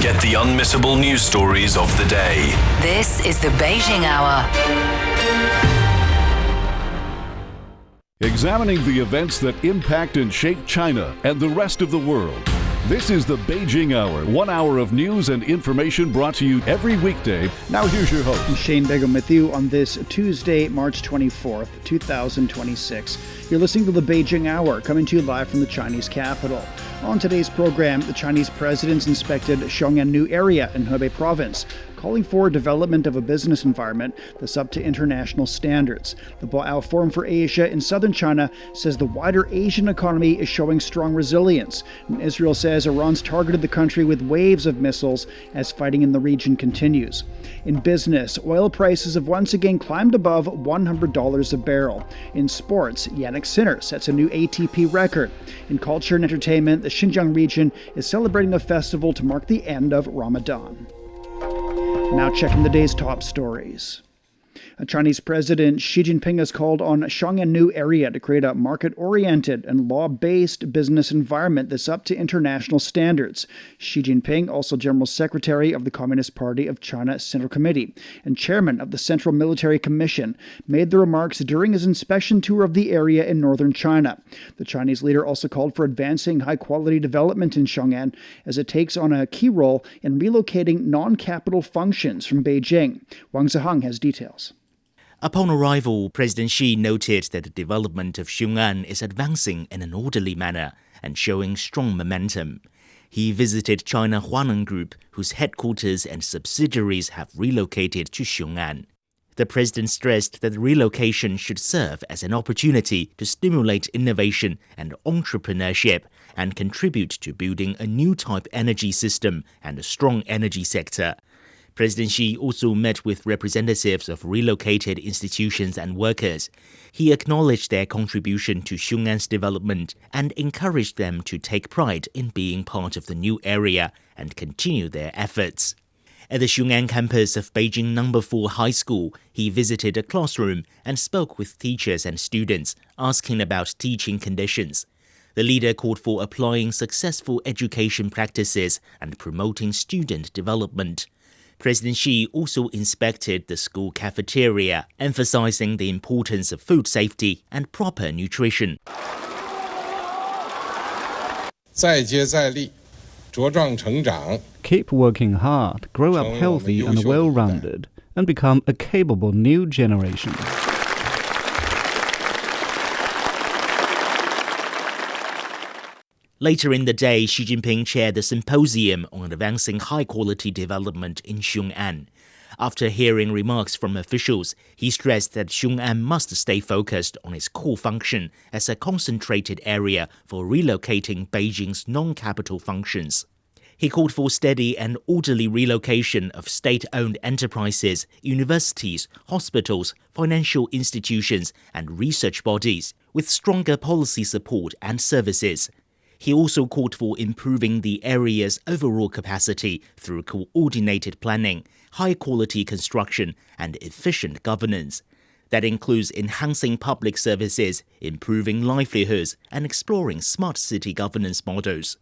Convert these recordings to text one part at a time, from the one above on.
Get the unmissable news stories of the day. This is the Beijing Hour. Examining the events that impact and shape China and the rest of the world. This is the Beijing Hour, 1 hour of news and information brought to you every weekday. Now here's your host. I'm Shane Begum with you on this Tuesday, March 24th, 2026. You're listening to the Beijing Hour, coming to you live from the Chinese capital. On today's program, the Chinese president inspected Xiongan New Area in Hebei province, calling for development of a business environment that's up to international standards. The Boao Forum for Asia in southern China says the wider Asian economy is showing strong resilience. And Israel says Iran's targeted the country with waves of missiles as fighting in the region continues. In business, oil prices have once again climbed above $100 a barrel. In sports, Yannick Sinner sets a new ATP record. In culture and entertainment, the Xinjiang region is celebrating a festival to mark the end of Ramadan. Now checking the day's top stories. Chinese President Xi Jinping has called on Xiongan New Area to create a market-oriented and law-based business environment that's up to international standards. Xi Jinping, also General Secretary of the Communist Party of China Central Committee and Chairman of the Central Military Commission, made the remarks during his inspection tour of the area in northern China. The Chinese leader also called for advancing high-quality development in Xiongan as it takes on a key role in relocating non-capital functions from Beijing. Wang Zihang has details. Upon arrival, President Xi noted that the development of Xiongan is advancing in an orderly manner and showing strong momentum. He visited China Huanan Group, whose headquarters and subsidiaries have relocated to Xiongan. The president stressed that the relocation should serve as an opportunity to stimulate innovation and entrepreneurship and contribute to building a new type energy system and a strong energy sector. President Xi also met with representatives of relocated institutions and workers. He acknowledged their contribution to Xiongan's development and encouraged them to take pride in being part of the new area and continue their efforts. At the Xiongan campus of Beijing No. 4 High School, he visited a classroom and spoke with teachers and students, asking about teaching conditions. The leader called for applying successful education practices and promoting student development. President Xi also inspected the school cafeteria, emphasizing the importance of food safety and proper nutrition. Keep working hard, grow up healthy and well-rounded, and become a capable new generation. Later in the day, Xi Jinping chaired the symposium on advancing high-quality development in Xiongan. After hearing remarks from officials, he stressed that Xiongan must stay focused on its core function as a concentrated area for relocating Beijing's non-capital functions. He called for steady and orderly relocation of state-owned enterprises, universities, hospitals, financial institutions, and research bodies, with stronger policy support and services. He also called for improving the area's overall capacity through coordinated planning, high-quality construction, and efficient governance. That includes enhancing public services, improving livelihoods, and exploring smart city governance models.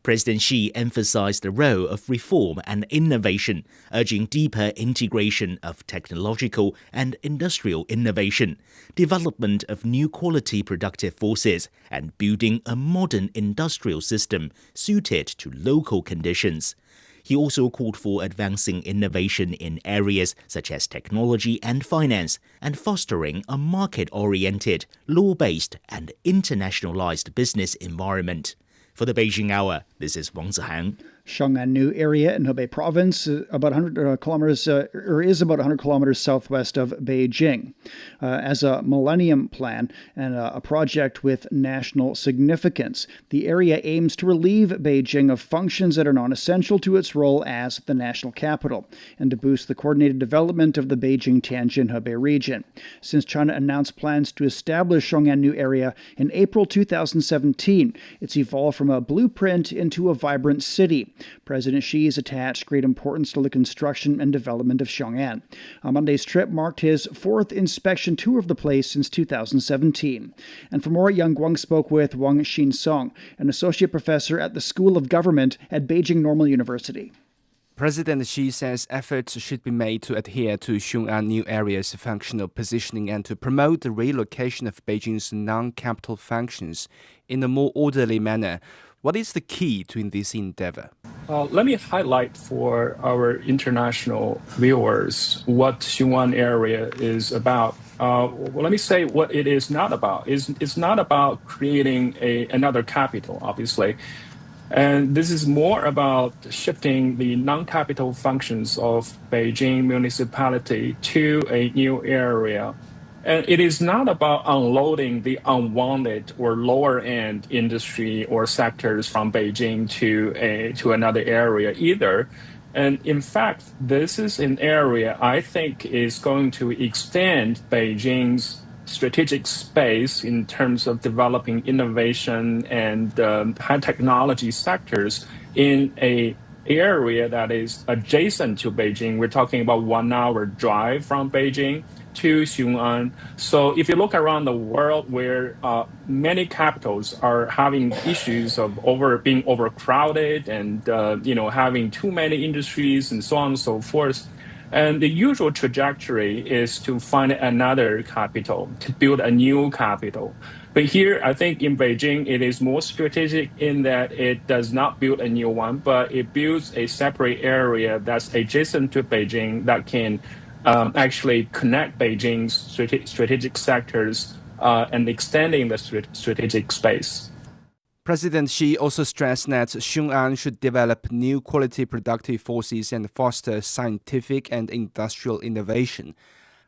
President Xi emphasized the role of reform and innovation, urging deeper integration of technological and industrial innovation, development of new quality productive forces, and building a modern industrial system suited to local conditions. He also called for advancing innovation in areas such as technology and finance, and fostering a market-oriented, law-based, and internationalized business environment. For the Beijing Hour, this is Wang Zihang. Xiongan New Area in Hebei province, about 100 kilometers, is about 100 kilometers southwest of Beijing. As a Millennium Plan and a project with national significance, the area aims to relieve Beijing of functions that are non-essential to its role as the national capital, and to boost the coordinated development of the Beijing-Tianjin-Hebei region. Since China announced plans to establish Xiongan New Area in April 2017, it's evolved from a blueprint into a vibrant city. President Xi has attached great importance to the construction and development of Xiongan. Monday's trip marked his fourth inspection tour of the place since 2017. And for more, Yang Guang spoke with Wang Xinsong, an associate professor at the School of Government at Beijing Normal University. President Xi says efforts should be made to adhere to Xiongan New Area's functional positioning and to promote the relocation of Beijing's non-capital functions in a more orderly manner. What is the key to this endeavor? Let me highlight for our international viewers what Xiongan area is about. Let me say what it is not about. It's not about creating another capital, obviously. And this is more about shifting the non-capital functions of Beijing municipality to a new area. And it is not about unloading the unwanted or lower-end industry or sectors from Beijing to another area either. And in fact, this is an area I think is going to extend Beijing's strategic space in terms of developing innovation and high technology sectors in an area that is adjacent to Beijing. We're talking about 1 hour drive from Beijing to Xiongan. So if you look around the world where many capitals are having issues of being overcrowded and having too many industries and so on and so forth, and the usual trajectory is to find another capital, to build a new capital. But here, I think in Beijing, it is more strategic in that it does not build a new one, but it builds a separate area that's adjacent to Beijing that can actually connect Beijing's strategic sectors and extending the strategic space. President Xi also stressed that Xiongan should develop new quality productive forces and foster scientific and industrial innovation.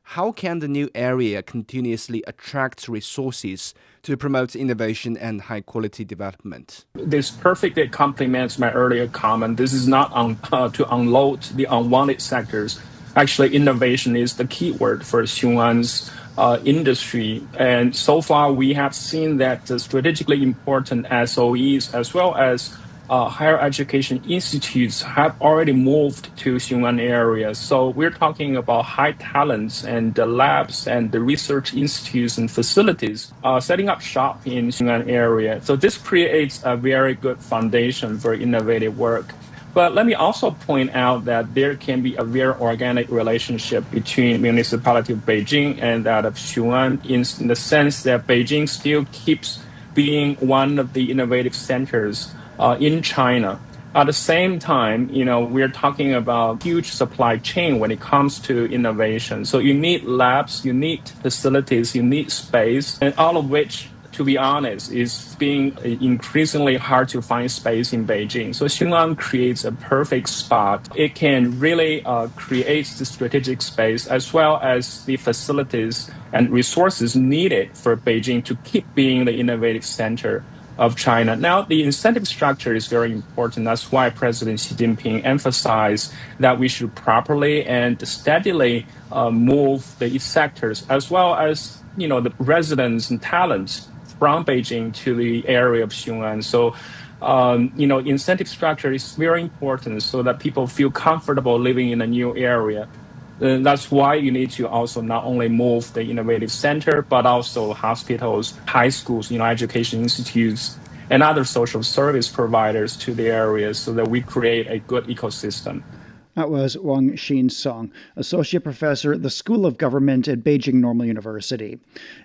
How can the new area continuously attract resources to promote innovation and high-quality development? This perfectly complements my earlier comment. This is not to unload the unwanted sectors. Actually, innovation is the key word for Xiongan's industry. And so far, we have seen that strategically important SOEs as well as higher education institutes have already moved to Xiongan area. So we're talking about high talents and the labs and the research institutes and facilities setting up shop in Xiongan area. So this creates a very good foundation for innovative work. But let me also point out that there can be a very organic relationship between municipality of Beijing and that of Xiongan in the sense that Beijing still keeps being one of the innovative centers in China. At the same time, we're talking about huge supply chain when it comes to innovation. So you need labs, you need facilities, you need space, and all of which, to be honest, is being increasingly hard to find space in Beijing. So Xiongan creates a perfect spot. It can really create the strategic space as well as the facilities and resources needed for Beijing to keep being the innovative center of China. Now, the incentive structure is very important. That's why President Xi Jinping emphasized that we should properly and steadily move the sectors as well as the residents and talents from Beijing to the area of Xiongan. So, incentive structure is very important so that people feel comfortable living in a new area. That's why you need to also not only move the innovative center, but also hospitals, high schools, education institutes, and other social service providers to the area so that we create a good ecosystem. That was Wang Xin-song, Associate Professor at the School of Government at Beijing Normal University.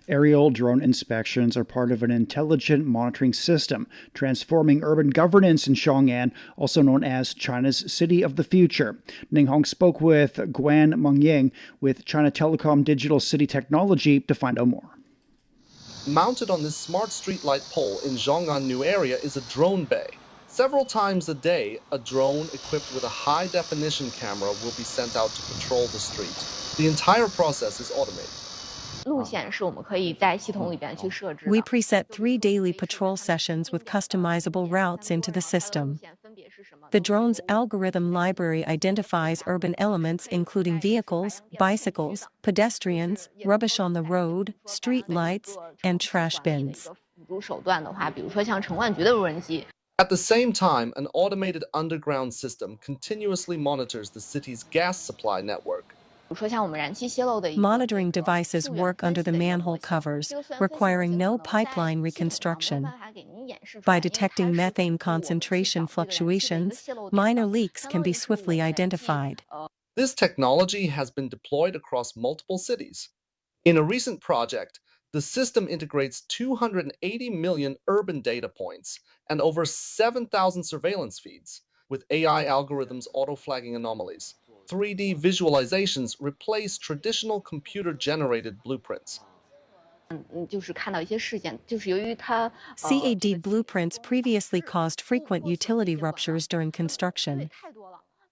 Aerial drone inspections are part of an intelligent monitoring system, transforming urban governance in Xiongan, also known as China's City of the Future. Ning Hong spoke with Guan Mengying with China Telecom Digital City Technology to find out more. Mounted on this smart streetlight pole in Xiongan New Area is a drone bay. Several times a day, a drone equipped with a high-definition camera will be sent out to patrol the street. The entire process is automated. We preset 3 daily patrol sessions with customizable routes into the system. The drone's algorithm library identifies urban elements including vehicles, bicycles, pedestrians, rubbish on the road, street lights, and trash bins. At the same time, an automated underground system continuously monitors the city's gas supply network. Monitoring devices work under the manhole covers, requiring no pipeline reconstruction. By detecting methane concentration fluctuations, minor leaks can be swiftly identified. This technology has been deployed across multiple cities. In a recent project, the system integrates 280 million urban data points and over 7,000 surveillance feeds, with AI algorithms auto-flagging anomalies. 3D visualizations replace traditional computer-generated blueprints. CAD blueprints previously caused frequent utility ruptures during construction.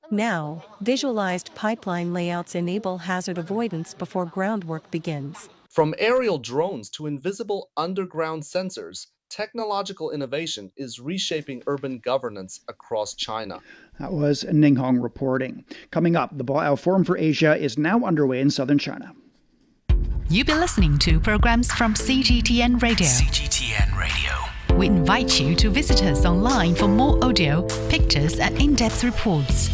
Now, visualized pipeline layouts enable hazard avoidance before groundwork begins. From aerial drones to invisible underground sensors, technological innovation is reshaping urban governance across China. That was Ning Hong reporting. Coming up, the Boao Forum for Asia is now underway in southern China. You've been listening to programs from CGTN Radio. CGTN Radio. We invite you to visit us online for more audio, pictures, and in-depth reports.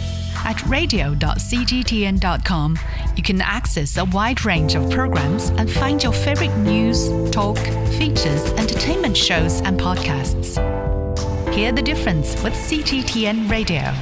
At radio.cgtn.com, you can access a wide range of programs and find your favorite news, talk, features, entertainment shows, and podcasts. Hear the difference with CGTN Radio.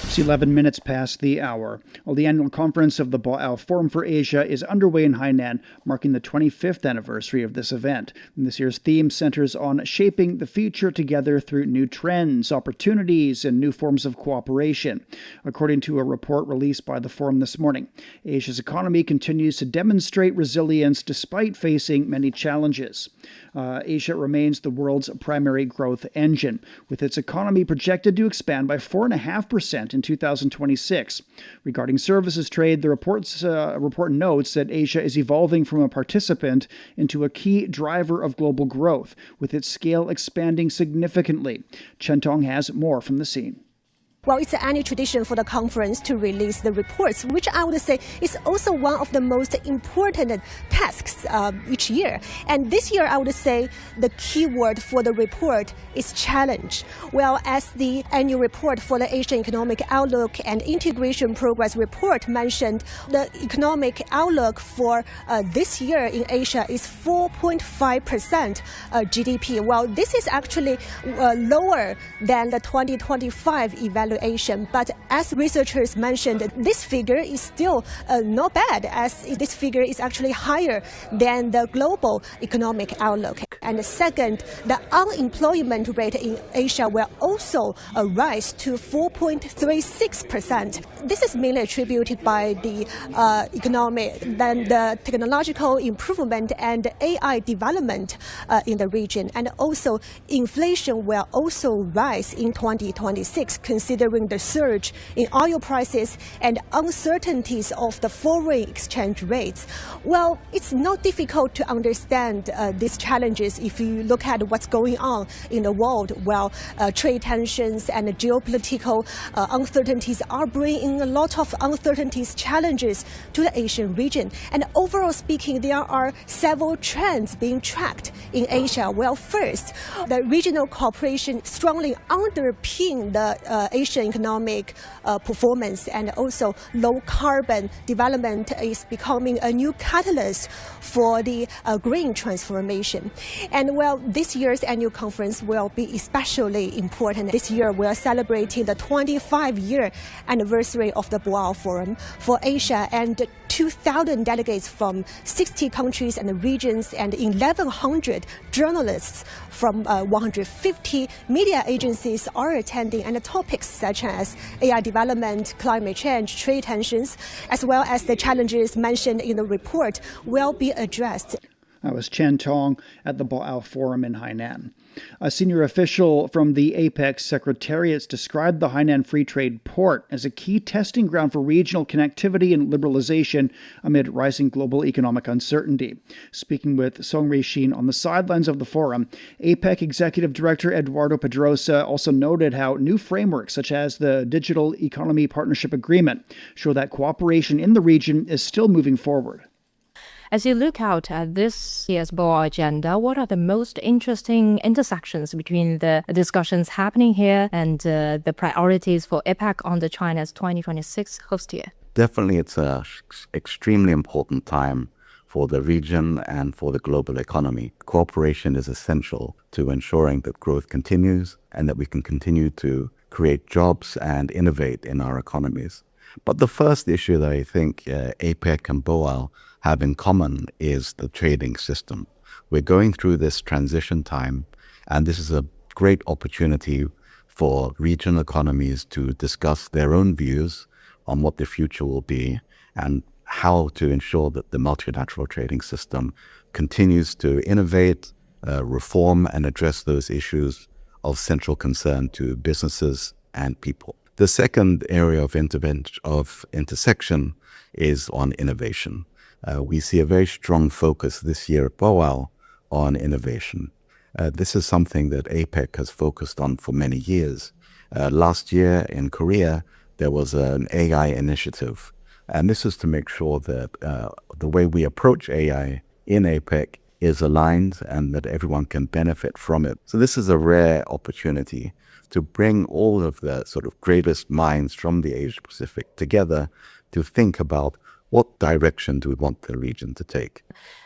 It's 11 minutes past the hour. Well, the annual conference of the Boao Forum for Asia is underway in Hainan, marking the 25th anniversary of this event. And this year's theme centers on shaping the future together through new trends, opportunities, and new forms of cooperation. According to a report released by the forum this morning, Asia's economy continues to demonstrate resilience despite facing many challenges. Asia remains the world's primary growth engine, with its economy projected to expand by 4.5% in 2026. Regarding services trade, the report notes that Asia is evolving from a participant into a key driver of global growth, with its scale expanding significantly. Chen Tong has more from the scene. Well, it's an annual tradition for the conference to release the reports, which I would say is also one of the most important tasks each year. And this year, I would say the key word for the report is challenge. Well, as the annual report for the Asian Economic Outlook and Integration Progress Report mentioned, the economic outlook for this year in Asia is 4.5% GDP. Well, this is actually lower than the 2025 evaluation. But as researchers mentioned, this figure is still not bad, as this figure is actually higher than the global economic outlook. And second, the unemployment rate in Asia will also rise to 4.36%. This is mainly attributed by the the technological improvement and AI development in the region. And also, inflation will also rise in 2026, considering the surge in oil prices and uncertainties of the foreign exchange rates. Well, it's not difficult to understand these challenges if you look at what's going on in the world. Well, trade tensions and geopolitical uncertainties are bringing a lot of uncertainties, challenges to the Asian region. And overall speaking, there are several trends being tracked in Asia. Well, first, the regional cooperation strongly underpin the Asian economic performance, and also low carbon development is becoming a new catalyst for the green transformation. And well, this year's annual conference will be especially important. This year we are celebrating the 25-year anniversary of the Boao Forum for Asia, and 2,000 delegates from 60 countries and regions and 1,100 journalists from 150 media agencies are attending, and the topics such as AI development, climate change, trade tensions, as well as the challenges mentioned in the report will be addressed. That was Chen Tong at the Boao Forum in Hainan. A senior official from the APEC Secretariat described the Hainan Free Trade Port as a key testing ground for regional connectivity and liberalization amid rising global economic uncertainty. Speaking with Song Rui-Shin on the sidelines of the forum, APEC Executive Director Eduardo Pedrosa also noted how new frameworks such as the Digital Economy Partnership Agreement show that cooperation in the region is still moving forward. As you look out at this year's Boao agenda, what are the most interesting intersections between the discussions happening here and the priorities for APEC under China's 2026 host year? Definitely, it's an extremely important time for for the region and for the global economy. Cooperation is essential to ensuring that growth continues and that we can continue to create jobs and innovate in our economies. But the first issue that I think APEC and Boao have in common is the trading system. We're going through this transition time, and this is a great opportunity for regional economies to discuss their own views on what the future will be and how to ensure that the multilateral trading system continues to innovate, reform, and address those issues of central concern to businesses and people. The second area of intersection is on innovation. We see a very strong focus this year at Boao on innovation. This is something that APEC has focused on for many years. Last year in Korea, there was an AI initiative. And this is to make sure that the way we approach AI in APEC is aligned and that everyone can benefit from it. So this is a rare opportunity to bring all of the sort of greatest minds from the Asia Pacific together to think about what direction do we want the region to take.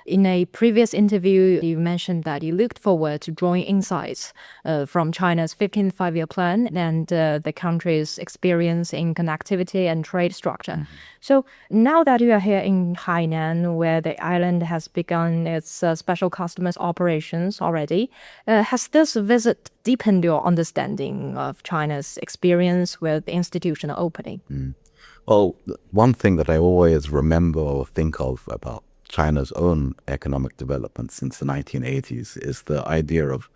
In a previous interview, you mentioned that you looked forward to drawing insights from China's 15th five-year plan and the country's experience in connectivity and trade structure. Mm-hmm. So now that you are here in Hainan, where the island has begun its special customers operations already, has this visit deepened your understanding of China's experience with institutional opening? Mm. Well, one thing that I always remember or think of about China's own economic development since the 1980s is the idea of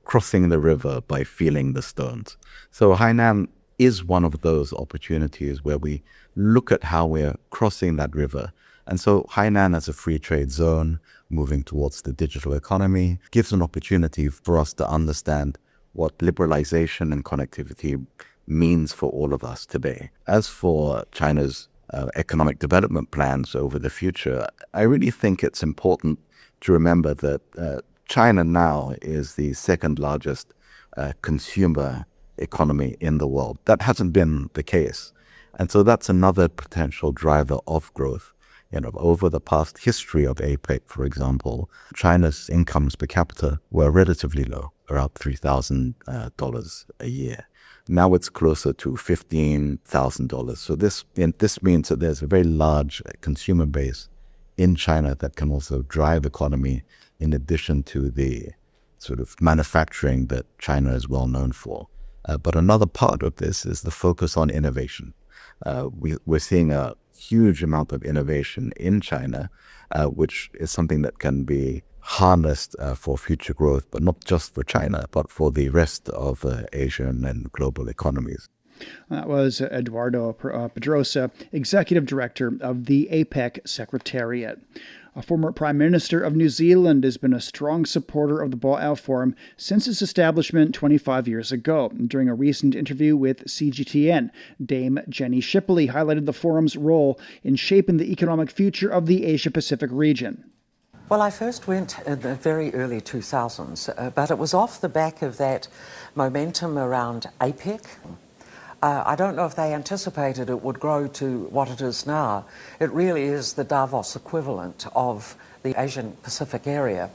crossing the river by feeling the stones. So Hainan is one of those opportunities where we look at how we're crossing that river. And so Hainan as a free trade zone moving towards the digital economy gives an opportunity for us to understand what liberalization and connectivity means for all of us today. As for China's economic development plans over the future, I really think it's important to remember that China now is the second largest consumer economy in the world. That hasn't been the case. And so that's another potential driver of growth. You know, over the past history of APEC, for example, China's incomes per capita were relatively low, around $3,000 a year. Now it's closer to $15,000. So this means that there's a very large consumer base in China that can also drive economy in addition to the sort of manufacturing that China is well known for. But another part of this is the focus on innovation. We're seeing a huge amount of innovation in China, which is something that can be harnessed for future growth, but not just for China, but for the rest of Asian and global economies. That was Eduardo Pedrosa, Executive Director of the APEC Secretariat. A former Prime Minister of New Zealand has been a strong supporter of the Boao Forum since its establishment 25 years ago. During a recent interview with CGTN, Dame Jenny Shipley highlighted the forum's role in shaping the economic future of the Asia-Pacific region. Well, I first went in the very early 2000s, but it was off the back of that momentum around APEC. I don't know if they anticipated it would grow to what it is now. It really is the Davos equivalent of the Asian Pacific area.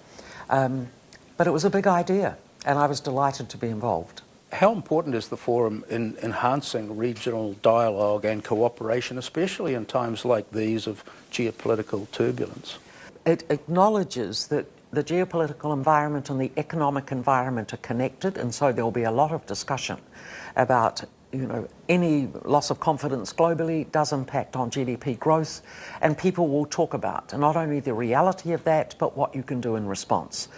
But it was a big idea, and I was delighted to be involved. How important is the forum in enhancing regional dialogue and cooperation, especially in times like these of geopolitical turbulence? It acknowledges that the geopolitical environment and the economic environment are connected, and so there will be a lot of discussion about any loss of confidence globally does impact on GDP growth, and people will talk about not only the reality of that, but what you can do in response.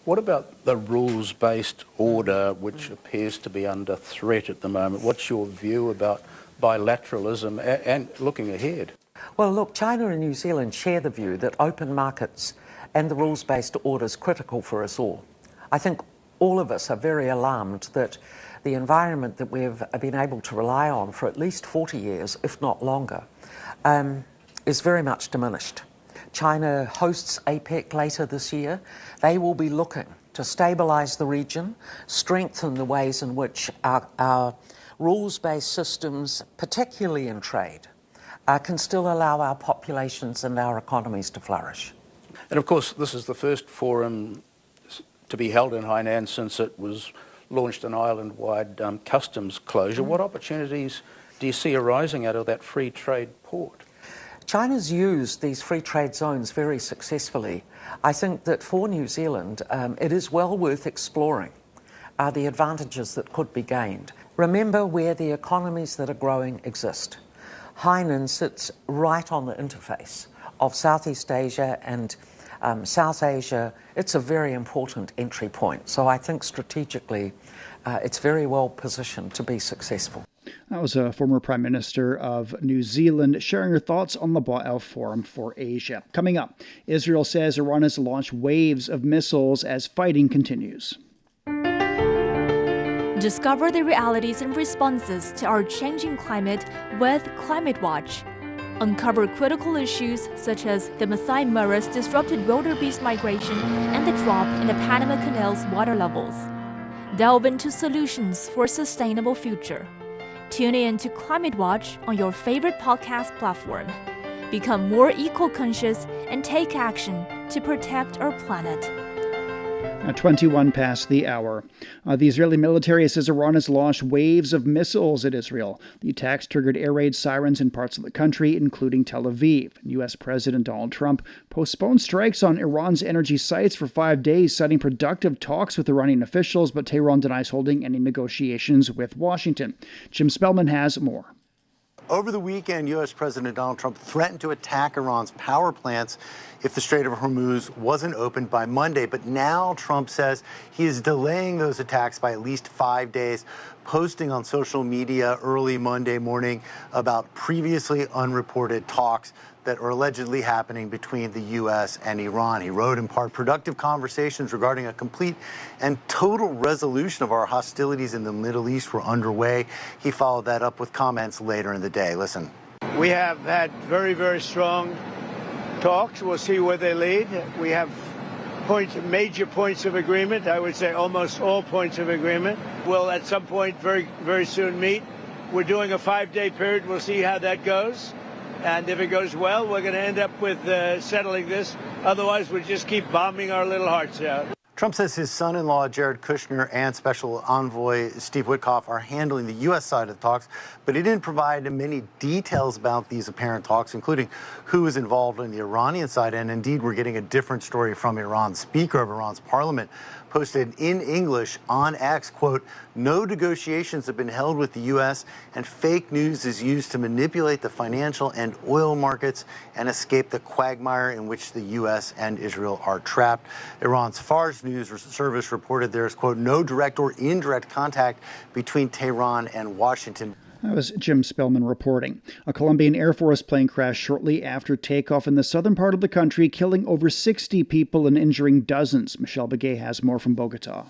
What about the rules-based order, which appears to be under threat at the moment? What's your view about bilateralism and looking ahead? Well, look, China and New Zealand share the view that open markets and the rules-based order is critical for us all. I think all of us are very alarmed that the environment that we've been able to rely on for at least 40 years, if not longer, is very much diminished. China hosts APEC later this year. They will be looking to stabilise the region, strengthen the ways in which our rules-based systems, particularly in trade, can still allow our populations and our economies to flourish. And of course, this is the first forum to be held in Hainan since it was launched an island-wide customs closure. What opportunities do you see arising out of that free trade port? China's used these free trade zones very successfully. I think that for New Zealand, it is well worth exploring the advantages that could be gained. Remember where the economies that are growing exist. Hainan sits right on the interface of Southeast Asia and South Asia. It's a very important entry point. So I think strategically, it's very well positioned to be successful. That was a former Prime Minister of New Zealand sharing her thoughts on the Boao Forum for Asia. Coming up, Israel says Iran has launched waves of missiles as fighting continues. Discover the realities and responses to our changing climate with Climate Watch. Uncover critical issues such as the Masai Mara's disrupted wildebeest migration and the drop in the Panama Canal's water levels. Delve into solutions for a sustainable future. Tune in to Climate Watch on your favorite podcast platform. Become more eco-conscious and take action to protect our planet. 21 past the hour. The Israeli military says Iran has launched waves of missiles at Israel. The attacks triggered air raid sirens in parts of the country, including Tel Aviv. U.S. President Donald Trump postponed strikes on Iran's energy sites for 5 days, citing productive talks with Iranian officials, but Tehran denies holding any negotiations with Washington. Jim Spellman has more. Over the weekend, U.S. President Donald Trump threatened to attack Iran's power plants if the Strait of Hormuz wasn't opened by Monday. But now Trump says he is delaying those attacks by at least 5 days, posting on social media early Monday morning about previously unreported talks that are allegedly happening between the U.S. and Iran. He wrote in part, productive conversations regarding a complete and total resolution of our hostilities in the Middle East were underway. He followed that up with comments later in the day. Listen. We have had very, very strong talks. We'll see where they lead. We have major points of agreement. I would say almost all points of agreement. We'll at some point very, very soon meet. We're doing a 5-day period. We'll see how that goes. And if it goes well, we're going to end up with settling this. Otherwise, we'll just keep bombing our little hearts out. Trump says his son-in-law, Jared Kushner, and Special Envoy Steve Witkoff are handling the U.S. side of the talks, but he didn't provide many details about these apparent talks, including who is involved on the Iranian side. And indeed, we're getting a different story from Iran. Speaker of Iran's parliament posted in English on X, quote, "No negotiations have been held with the U.S. and fake news is used to manipulate the financial and oil markets and escape the quagmire in which the U.S. and Israel are trapped." Iran's Fars news service reported there is, quote, "no direct or indirect contact between Tehran and Washington." That was Jim Spellman reporting. A Colombian Air Force plane crashed shortly after takeoff in the southern part of the country, killing over 60 people and injuring dozens. Michelle Begay has more from Bogota.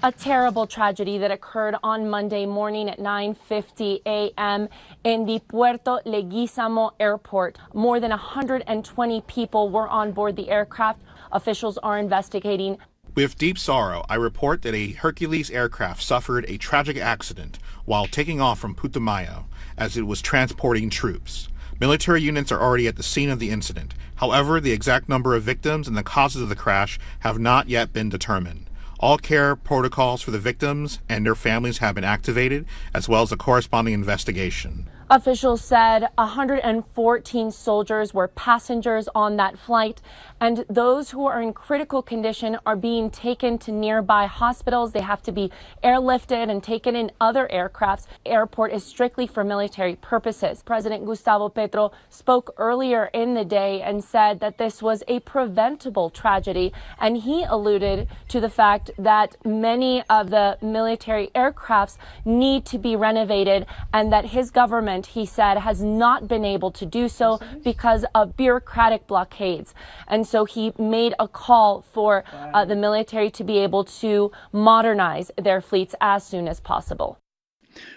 A terrible tragedy that occurred on Monday morning at 9:50 a.m. in the Puerto Leguizamo airport. More than 120 people were on board the aircraft. Officials are investigating. With deep sorrow, I report that a Hercules aircraft suffered a tragic accident while taking off from Putumayo as it was transporting troops. Military units are already at the scene of the incident. However, the exact number of victims and the causes of the crash have not yet been determined. All care protocols for the victims and their families have been activated, as well as a corresponding investigation. Officials said 114 soldiers were passengers on that flight, and those who are in critical condition are being taken to nearby hospitals. They have to be airlifted and taken in other aircrafts. The airport is strictly for military purposes. President Gustavo Petro spoke earlier in the day and said that this was a preventable tragedy, and he alluded to the fact that many of the military aircrafts need to be renovated and that his government, he said, has not been able to do so because of bureaucratic blockades. And so he made a call for the military to be able to modernize their fleets as soon as possible.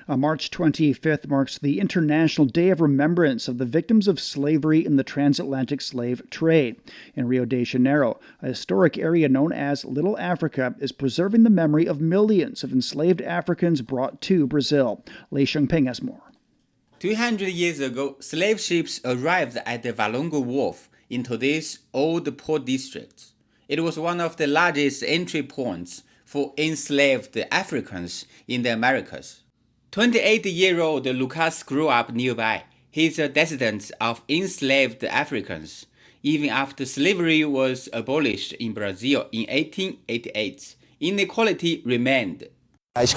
March 25th marks the International Day of Remembrance of the victims of slavery in the transatlantic slave trade. In Rio de Janeiro, a historic area known as Little Africa is preserving the memory of millions of enslaved Africans brought to Brazil. Lei Shengping has more. 200 years ago, slave ships arrived at the Valongo Wharf in today's old port district. It was one of the largest entry points for enslaved Africans in the Americas. 28-year-old Lucas grew up nearby. He is a descendant of enslaved Africans. Even after slavery was abolished in Brazil in 1888, inequality remained. It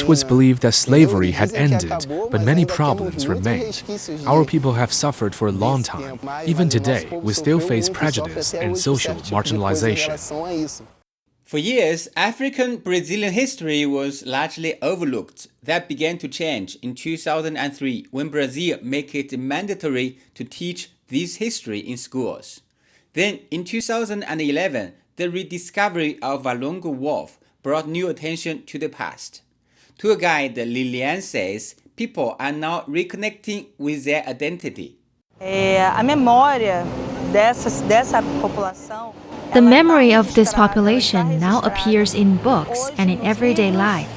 was believed that slavery had ended, but many problems remain. Our people have suffered for a long time. Even today, we still face prejudice and social marginalization. For years, African Brazilian history was largely overlooked. That began to change in 2003 when Brazil made it mandatory to teach this history in schools. Then, in 2011, the rediscovery of Valongo Wharf brought new attention to the past. Tour guide Lilian says people are now reconnecting with their identity. The memory of this population now appears in books and in everyday life.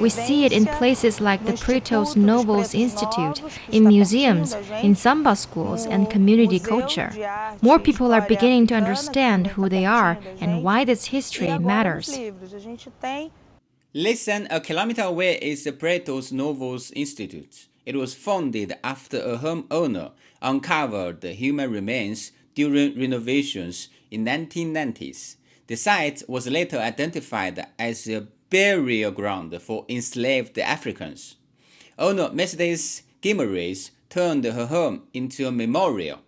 We see it in places like the Pretos Novos Institute, in museums, in samba schools, and community culture. More people are beginning to understand who they are and why this history matters. Less than a kilometer away is the Pretos Novos Institute. It was founded after a homeowner uncovered the human remains during renovations in 1990s. The site was later identified as a burial ground for enslaved Africans. Owner Mercedes Guimarães turned her home into a memorial.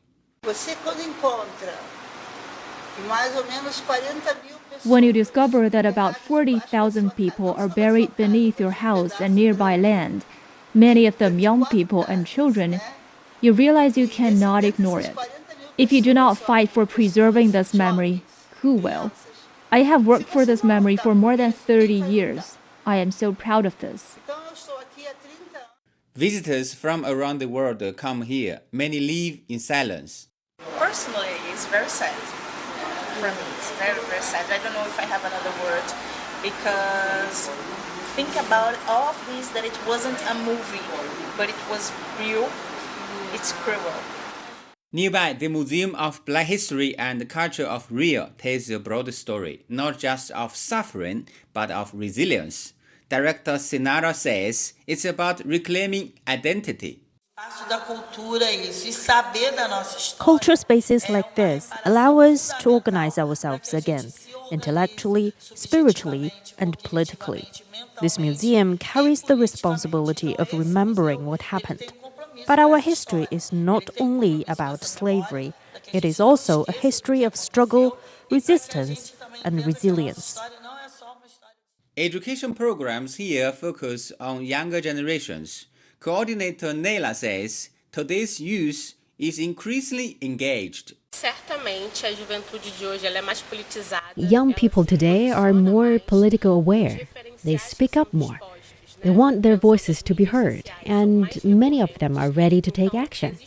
When you discover that about 40,000 people are buried beneath your house and nearby land, many of them young people and children, you realize you cannot ignore it. If you do not fight for preserving this memory, who will? I have worked for this memory for more than 30 years. I am so proud of this. Visitors from around the world come here. Many live in silence. Personally, it's very sad. For me, it's very, very sad. I don't know if I have another word, because think about all of this, that it wasn't a movie, but it was real. It's cruel. Nearby, the Museum of Black History and Culture of Rio tells a broader story, not just of suffering, but of resilience. Director Sinara says it's about reclaiming identity. Cultural spaces like this allow us to organize ourselves again, intellectually, spiritually, and politically. This museum carries the responsibility of remembering what happened. But our history is not only about slavery, it is also a history of struggle, resistance, and resilience. Education programs here focus on younger generations. Coordinator Neila says today's youth is increasingly engaged. Young people today are more political aware. They speak up more. They want their voices to be heard, and many of them are ready to take action.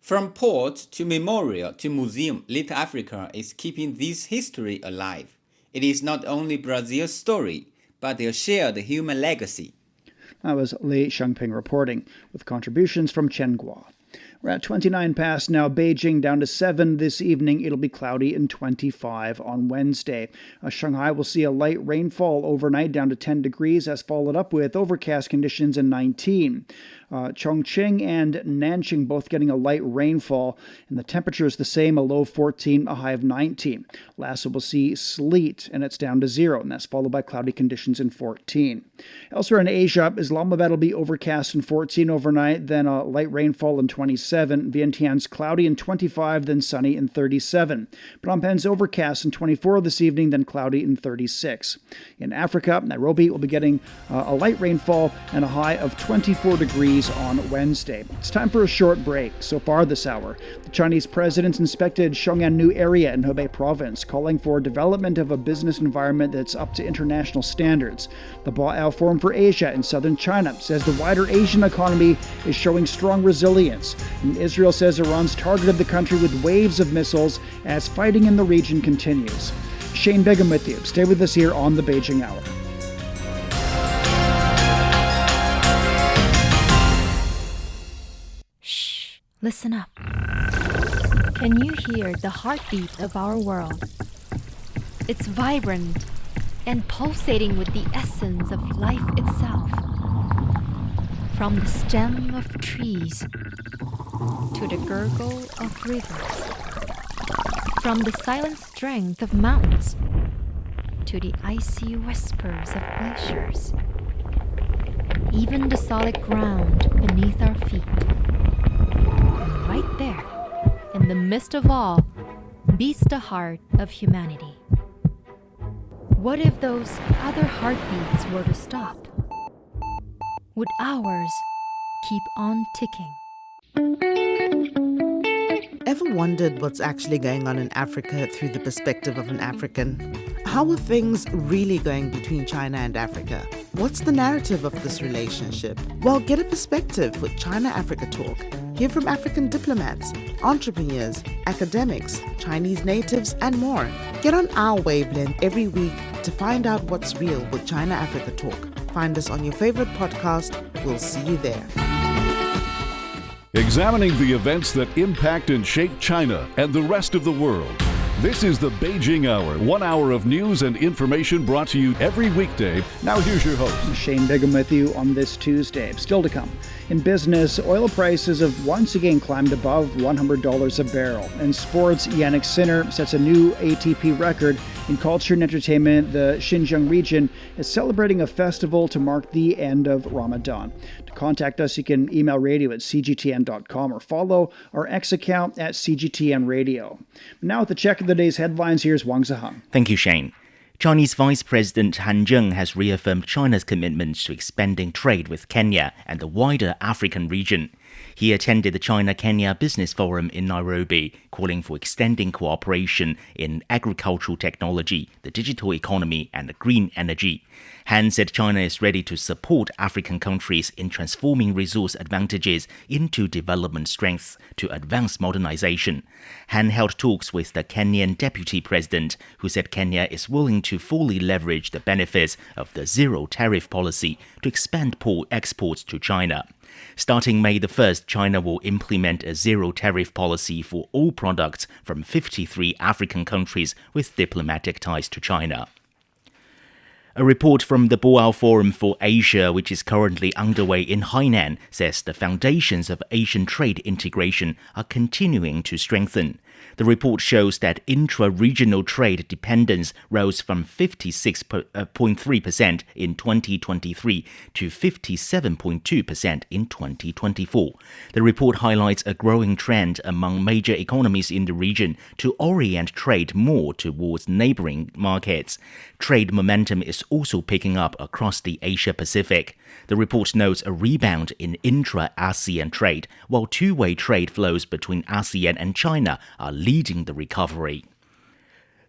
From port to memorial to museum, Little Africa is keeping this history alive. It is not only Brazil's story, but their shared human legacy. That was Li Shangping reporting, with contributions from Chen Guo. We're at 29 past now. Beijing down to 7 this evening. It'll be cloudy and 25 on Wednesday. Shanghai will see a light rainfall overnight down to 10 degrees, as followed up with overcast conditions and 19. Chongqing and Nanjing both getting a light rainfall, and the temperature is the same, a low of 14, a high of 19. Lhasa will see sleet, and it's down to 0, and that's followed by cloudy conditions in 14. Elsewhere in Asia, Islamabad will be overcast and 14 overnight, then a light rainfall in 27. Vientiane's cloudy and 25, then sunny and 37. Phnom Penh's overcast and 24 this evening, then cloudy and 36. In Africa, Nairobi will be getting a light rainfall and a high of 24 degrees on Wednesday. It's time for a short break. So far this hour, the Chinese president inspected Xiongan New Area in Hebei province, calling for development of a business environment that's up to international standards. The Boao Forum for Asia in southern China says the wider Asian economy is showing strong resilience. And Israel says Iran's targeted the country with waves of missiles as fighting in the region continues. Shane Begum with you. Stay with us here on the Beijing Hour. Listen up. Can you hear the heartbeat of our world? It's vibrant and pulsating with the essence of life itself. From the stem of trees to the gurgle of rivers. From the silent strength of mountains to the icy whispers of glaciers. Even the solid ground beneath our feet. And right there, in the midst of all, beats the heart of humanity. What if those other heartbeats were to stop? Would ours keep on ticking? Ever wondered what's actually going on in Africa through the perspective of an African? How are things really going between China and Africa? What's the narrative of this relationship? Well, get a perspective with China-Africa Talk. Hear from African diplomats, entrepreneurs, academics, Chinese natives, and more. Get on our wavelength every week to find out what's real with China-Africa Talk. Find us on your favorite podcast. We'll see you there. Examining the events that impact and shape China and the rest of the world. This is the Beijing Hour, 1 hour of news and information brought to you every weekday. Now here's your host. Shane Bigham with you on this Tuesday. Still to come. In business, oil prices have once again climbed above $100 a barrel. In sports, Yannick Sinner sets a new ATP record. In culture and entertainment, the Xinjiang region is celebrating a festival to mark the end of Ramadan. To contact us, you can email radio@cgtn.com or follow our X account at CGTN Radio. Now with the check of the day's headlines, here's Wang Zihang. Thank you, Shane. Chinese Vice President Han Zheng has reaffirmed China's commitment to expanding trade with Kenya and the wider African region. He attended the China-Kenya Business Forum in Nairobi, calling for extending cooperation in agricultural technology, the digital economy, and green energy. Han said China is ready to support African countries in transforming resource advantages into development strengths to advance modernization. Han held talks with the Kenyan deputy president, who said Kenya is willing to fully leverage the benefits of the zero-tariff policy to expand pork exports to China. Starting May the 1st, China will implement a zero-tariff policy for all products from 53 African countries with diplomatic ties to China. A report from the Boao Forum for Asia, which is currently underway in Hainan, says the foundations of Asian trade integration are continuing to strengthen. The report shows that intra-regional trade dependence rose from 56.3% in 2023 to 57.2% in 2024. The report highlights a growing trend among major economies in the region to orient trade more towards neighboring markets. Trade momentum is also picking up across the Asia-Pacific. The report notes a rebound in intra-ASEAN trade, while two-way trade flows between ASEAN and China are leading the recovery.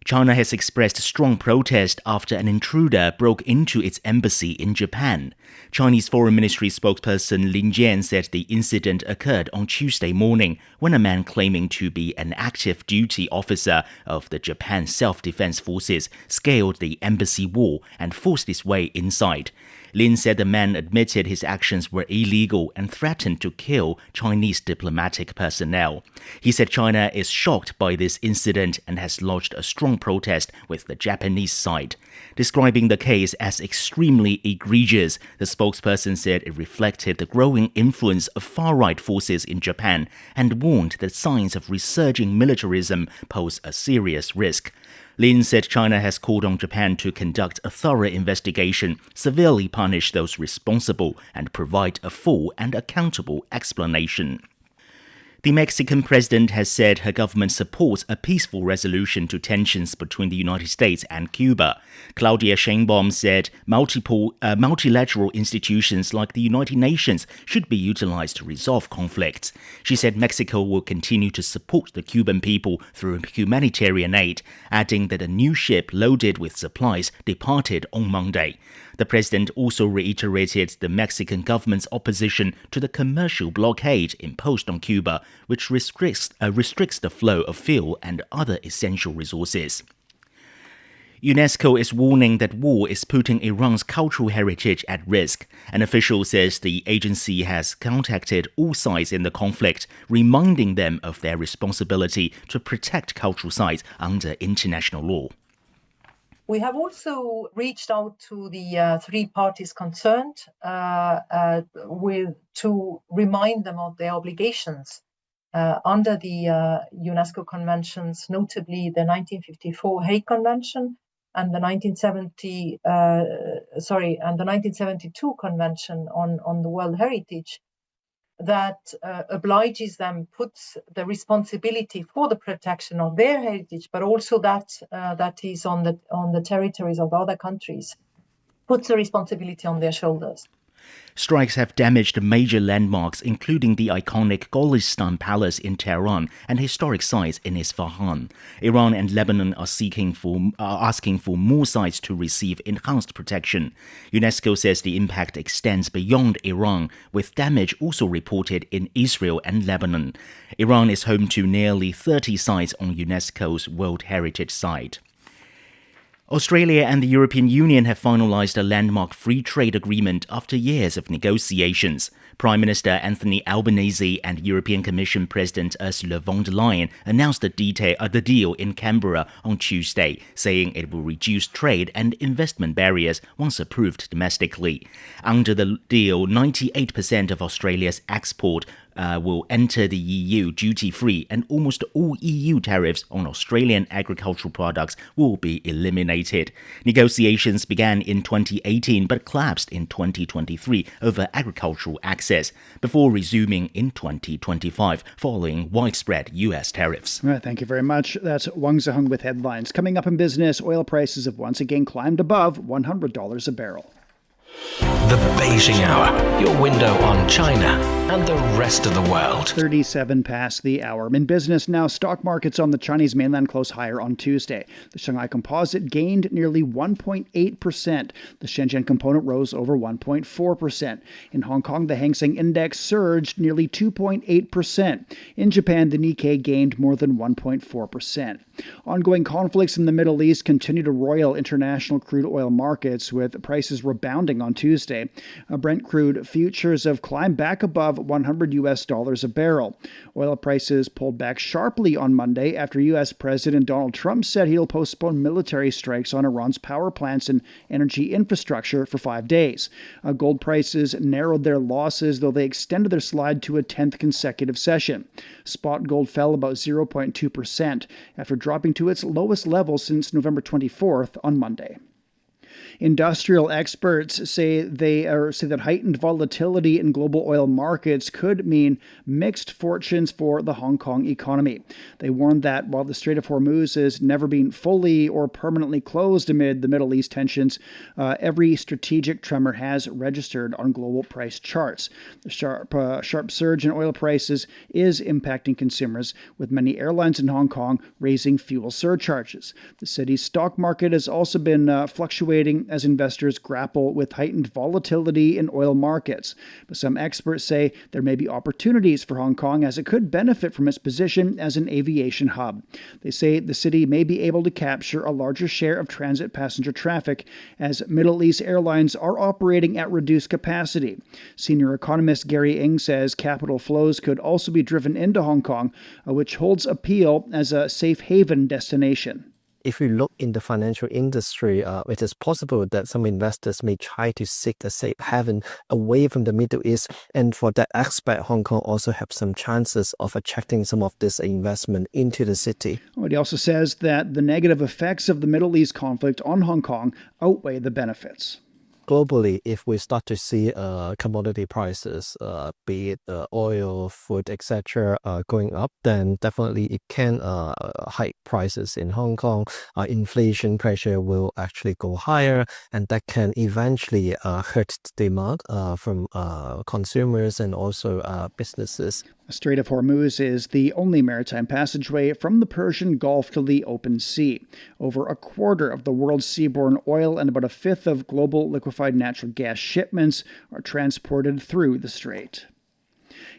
China has expressed strong protest after an intruder broke into its embassy in Japan. Chinese Foreign Ministry spokesperson Lin Jian said the incident occurred on Tuesday morning when a man claiming to be an active duty officer of the Japan Self-Defense Forces scaled the embassy wall and forced his way inside. Lin said the man admitted his actions were illegal and threatened to kill Chinese diplomatic personnel. He said China is shocked by this incident and has lodged a strong protest with the Japanese side. Describing the case as extremely egregious, the spokesperson said it reflected the growing influence of far-right forces in Japan and warned that signs of resurging militarism pose a serious risk. Lin said China has called on Japan to conduct a thorough investigation, severely punish those responsible, and provide a full and accountable explanation. The Mexican president has said her government supports a peaceful resolution to tensions between the United States and Cuba. Claudia Sheinbaum said multilateral institutions like the United Nations should be utilized to resolve conflicts. She said Mexico will continue to support the Cuban people through humanitarian aid, adding that a new ship loaded with supplies departed on Monday. The president also reiterated the Mexican government's opposition to the commercial blockade imposed on Cuba, which restricts the flow of fuel and other essential resources. UNESCO is warning that war is putting Iran's cultural heritage at risk. An official says the agency has contacted all sides in the conflict, reminding them of their responsibility to protect cultural sites under international law. We have also reached out to the three parties concerned to remind them of their obligations under the UNESCO conventions, notably the 1954 Hague Convention and the 1972 Convention on the World Heritage, that obliges them, puts the responsibility for the protection of their heritage, but also that is on the territories of other countries, puts the responsibility on their shoulders. Strikes have damaged major landmarks, including the iconic Golestan Palace in Tehran and historic sites in Isfahan. Iran and Lebanon are asking for more sites to receive enhanced protection. UNESCO says the impact extends beyond Iran, with damage also reported in Israel and Lebanon. Iran is home to nearly 30 sites on UNESCO's World Heritage Site. Australia and the European Union have finalised a landmark free trade agreement after years of negotiations. Prime Minister Anthony Albanese and European Commission President Ursula von der Leyen announced the deal in Canberra on Tuesday, saying it will reduce trade and investment barriers once approved domestically. Under the deal, 98% of Australia's export will enter the EU duty-free, and almost all EU tariffs on Australian agricultural products will be eliminated. Negotiations began in 2018 but collapsed in 2023 over agricultural access, before resuming in 2025 following widespread US tariffs. All right, thank you very much. That's Wang Ziheng with headlines. Coming up in business, oil prices have once again climbed above $100 a barrel. The Beijing Hour, your window on China and the rest of the world. 37 past the hour. In business now, stock markets on the Chinese mainland closed higher on Tuesday. The Shanghai Composite gained nearly 1.8%. The Shenzhen Component rose over 1.4%. In Hong Kong, the Hang Seng Index surged nearly 2.8%. In Japan, the Nikkei gained more than 1.4%. Ongoing conflicts in the Middle East continue to roil international crude oil markets, with prices rebounding on Tuesday. Brent crude futures have climbed back above $100 a barrel. Oil prices pulled back sharply on Monday after U.S. President Donald Trump said he'll postpone military strikes on Iran's power plants and energy infrastructure for 5 days. Gold prices narrowed their losses, though they extended their slide to a 10th consecutive session. Spot gold fell about 0.2% after dropping to its lowest level since November 24th on Monday. Industrial experts say that heightened volatility in global oil markets could mean mixed fortunes for the Hong Kong economy. They warned that while the Strait of Hormuz has never been fully or permanently closed amid the Middle East tensions, every strategic tremor has registered on global price charts. The sharp surge in oil prices is impacting consumers, with many airlines in Hong Kong raising fuel surcharges. The city's stock market has also been fluctuating as investors grapple with heightened volatility in oil markets. But some experts say there may be opportunities for Hong Kong, as it could benefit from its position as an aviation hub. They say the city may be able to capture a larger share of transit passenger traffic, as Middle East airlines are operating at reduced capacity. Senior economist Gary Ng says capital flows could also be driven into Hong Kong, which holds appeal as a safe haven destination. If we look in the financial industry, it is possible that some investors may try to seek a safe haven away from the Middle East. And for that aspect, Hong Kong also have some chances of attracting some of this investment into the city. He also says that the negative effects of the Middle East conflict on Hong Kong outweigh the benefits. Globally, if we start to see commodity prices, be it oil, food, etc., going up, then definitely it can hike prices in Hong Kong. Inflation pressure will actually go higher, and that can eventually hurt demand from consumers and also businesses. The Strait of Hormuz is the only maritime passageway from the Persian Gulf to the open sea. Over a quarter of the world's seaborne oil and about a fifth of global liquefied natural gas shipments are transported through the strait.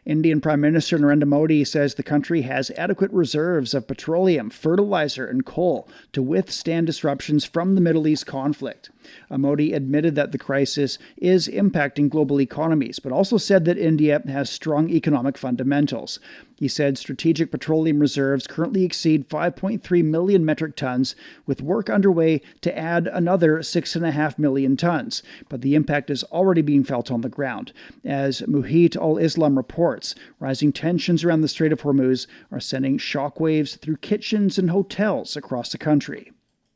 Indian Prime Minister Narendra Modi says the country has adequate reserves of petroleum, fertilizer, and coal to withstand disruptions from the Middle East conflict. Modi admitted that the crisis is impacting global economies, but also said that India has strong economic fundamentals. He said strategic petroleum reserves currently exceed 5.3 million metric tons, with work underway to add another 6.5 million tons. But the impact is already being felt on the ground. As Muhit al-Islam reports, rising tensions around the Strait of Hormuz are sending shockwaves through kitchens and hotels across the country.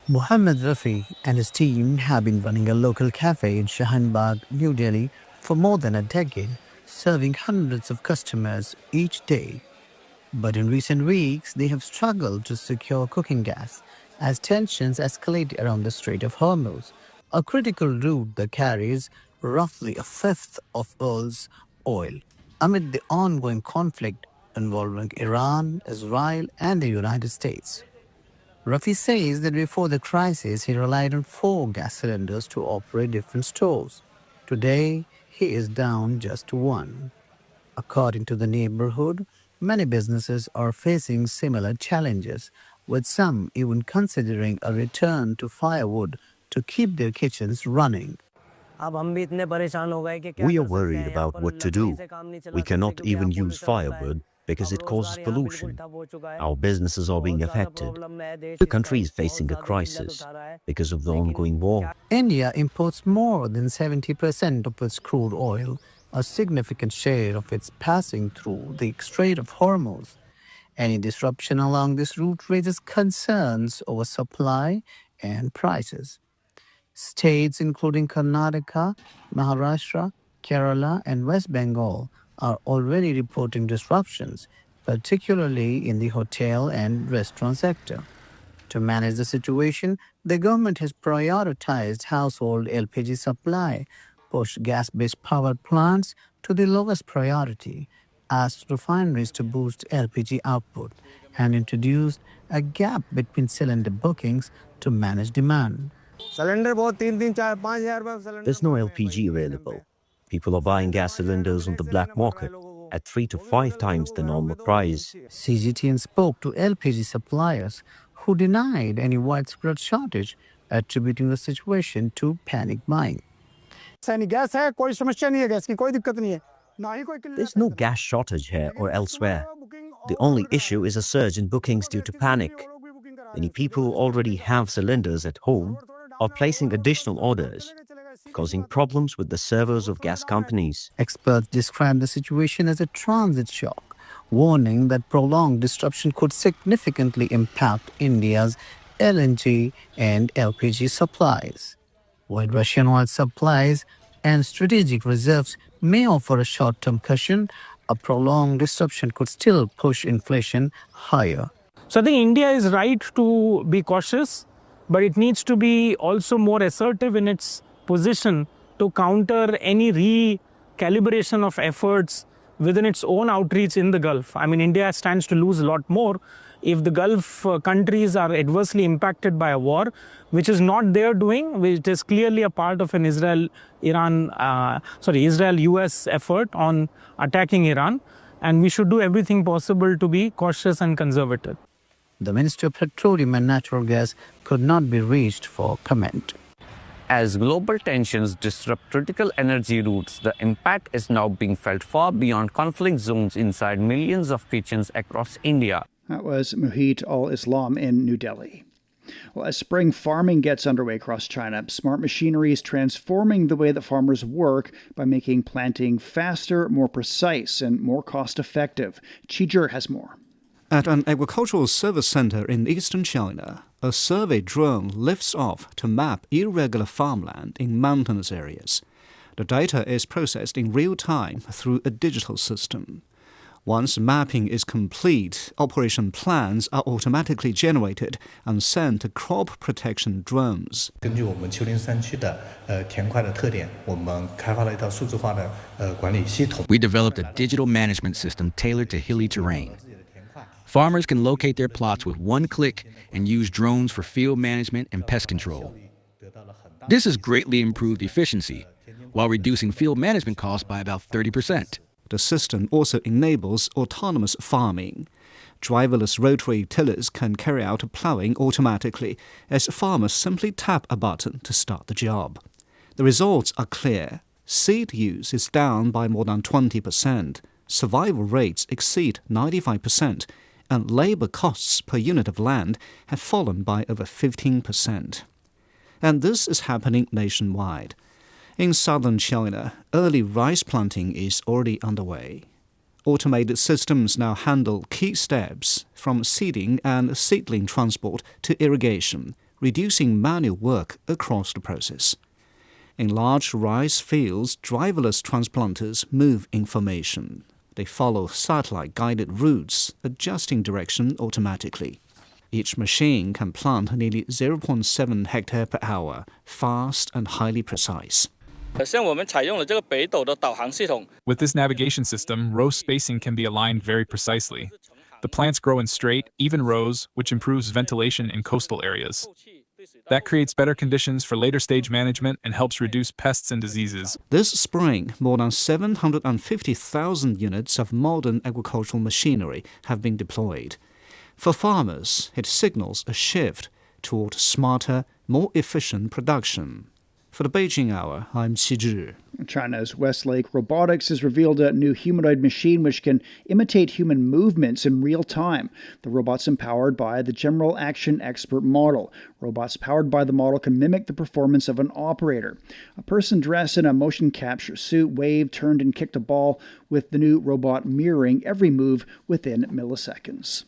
Mohammed Rafi and his team have been running a local cafe in Shahanbagh, New Delhi for more than a decade, serving hundreds of customers each day. But in recent weeks, they have struggled to secure cooking gas as tensions escalate around the Strait of Hormuz, a critical route that carries roughly a fifth of world's oil. Amid the ongoing conflict involving Iran, Israel, and the United States. Rafi says that before the crisis, he relied on 4 gas cylinders to operate different stores. Today, he is down just to 1. According to the neighborhood, many businesses are facing similar challenges, with some even considering a return to firewood to keep their kitchens running. We are worried about what to do. We cannot even use firewood because it causes pollution. Our businesses are being affected. The country is facing a crisis because of the ongoing war. India imports more than 70% of its crude oil, a significant share of its passing through the Strait of Hormuz. Any disruption along this route raises concerns over supply and prices. States including Karnataka, Maharashtra, Kerala, and West Bengal are already reporting disruptions, particularly in the hotel and restaurant sector. To manage the situation, the government has prioritized household LPG supply, pushed gas-based power plants to the lowest priority, asked refineries to boost LPG output, and introduced a gap between cylinder bookings to manage demand. There's no LPG available. People are buying gas cylinders on the black market at 3 to 5 times the normal price. CGTN spoke to LPG suppliers who denied any widespread shortage, attributing the situation to panic buying. There's no gas shortage here or elsewhere. The only issue is a surge in bookings due to panic. Many people who already have cylinders at home are placing additional orders, causing problems with the servers of gas companies. Experts describe the situation as a transit shock, warning that prolonged disruption could significantly impact India's LNG and LPG supplies. While Russian oil supplies and strategic reserves may offer a short-term cushion, a prolonged disruption could still push inflation higher. So I think India is right to be cautious, but it needs to be also more assertive in its position to counter any recalibration of efforts within its own outreach in the Gulf. I mean, India stands to lose a lot more if the Gulf countries are adversely impacted by a war, which is not their doing, which is clearly a part of an Israel-US effort on attacking Iran. And we should do everything possible to be cautious and conservative. The Ministry of Petroleum and Natural Gas could not be reached for comment. As global tensions disrupt critical energy routes, the impact is now being felt far beyond conflict zones inside millions of kitchens across India. That was Muhit al-Islam in New Delhi. Well, as spring farming gets underway across China, smart machinery is transforming the way that farmers work by making planting faster, more precise, and more cost-effective. Qizhi has more. At an agricultural service center in eastern China, a survey drone lifts off to map irregular farmland in mountainous areas. The data is processed in real time through a digital system. Once mapping is complete, operation plans are automatically generated and sent to crop protection drones. 根据我们丘陵山区的田块的特点，我们开发了一套数字化的管理系统。 We developed a digital management system tailored to hilly terrain. Farmers can locate their plots with one click and use drones for field management and pest control. This has greatly improved efficiency while reducing field management costs by about 30%. The system also enables autonomous farming. Driverless rotary tillers can carry out plowing automatically, as farmers simply tap a button to start the job. The results are clear. Seed use is down by more than 20%, survival rates exceed 95%, and labor costs per unit of land have fallen by over 15%. And this is happening nationwide. In southern China, early rice planting is already underway. Automated systems now handle key steps from seeding and seedling transport to irrigation, reducing manual work across the process. In large rice fields, driverless transplanters move information. They follow satellite-guided routes, adjusting direction automatically. Each machine can plant nearly 0.7 hectare per hour, fast and highly precise. With this navigation system, row spacing can be aligned very precisely. The plants grow in straight, even rows, which improves ventilation in coastal areas. That creates better conditions for later stage management and helps reduce pests and diseases. This spring, more than 750,000 units of modern agricultural machinery have been deployed. For farmers, it signals a shift toward smarter, more efficient production. For the Beijing Hour, I'm Xi Zhi. China's Westlake Robotics has revealed a new humanoid machine which can imitate human movements in real time. The robot's empowered by the General Action Expert model. Robots powered by the model can mimic the performance of an operator. A person dressed in a motion capture suit waved, turned, and kicked a ball, with the new robot mirroring every move within milliseconds.